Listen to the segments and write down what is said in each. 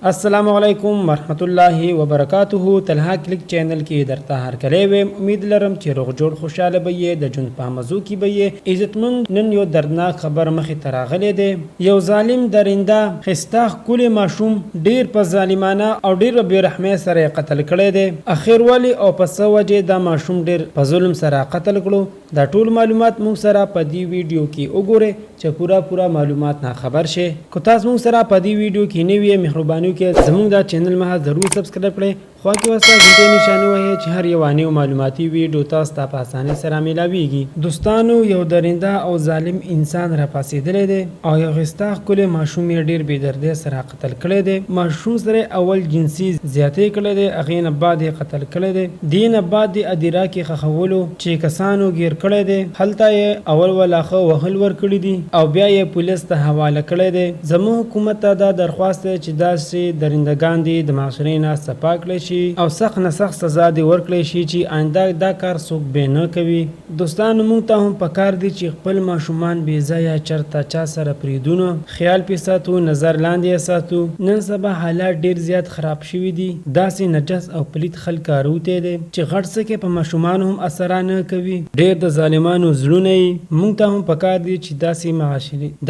السلام علیکم ورحمت الله وبرکاته. تلها کلیک چینل کې درته هر کله ویم. امید لرم چې روغ جوړ خوشاله به یې د جون په مزو کې به یې عزتمن. نن یو دردناک خبر مخې ته راغلی دی. یو ظالم درنده خستاخ کلی ماشوم ډیر په ظالمانه او ډیر بې رحمۍ سره قتل کړی دی. اخر ولی او په څه وجې دا ماشوم ډیر په ظلم سره قتل کړو، دا ټول معلومات موږ سره په دې ویډیو کې وګورئ چې پورا معلومات نه خبر شي. که تاسو موږ سره په دې ویډیو کې نه وي، مهرباني کې زموږ دا چینل مها ضرور سبسکرایب کړئ. خو کې وسه غونډه نشانه وایي چې هر یو انیو معلوماتي ویډیو تاسو ته په اسانۍ سره ملاويږي. دوستانو، یو درنده او ظالم انسان را پاسېدلی دی او یو غستاخ کلی ماشوم یې ډیر بې دردۍ سره قتل کړی دی. ماشوم سره اول جنسي زیاتې کړی دی، هغې نه بعد یې قتل کړی دی. دې نه بعد د ادیرا کې خښولو چې کسانو ګیر کړی دی، هلته یې اول ولاخه وهل ورکړي دي او بیا یې پولیس ته حواله کړی دی. زموږ حکومت ته دا درخواست دی چې داسې درندګان دي د معاشرې نه صفا کړی او سخت نه سخت سزا دی ورکړی شي چې آینده دا کار څوک به نه کوي. دوستانو، موږ ته هم پکار دي چې خپل ماشومان بې ځایه چرته چا سره پریږدو، خیال پې ساتو، نظر لاندې یې ساتو. نن سبا حالات ډیر زیات خراب شوي دي. داسې نجس او پلید خلک کاروتی دی چې غټ څه کې په ماشومانو هم اثر نه کوي. ډیر د ظالمانو زړونه یې. موږ ته هم پکار دي چې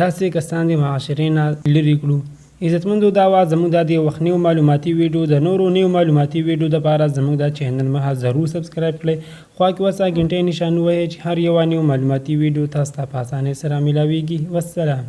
داسې کسان د معاشرې نه لرې کړو. عزتمندو، دا وا زموږ د وخت نیو معلوماتي ویډیو د نورو نیو معلوماتي ویډیو لپاره زموږ د چینل مها ضرور سبسکرایب کړئ. خو کې وسه غنټې نشانه وایي چې هر یو نیو معلوماتي ویډیو تاسو ته په اسانۍ سره ملاويږي. والسلام.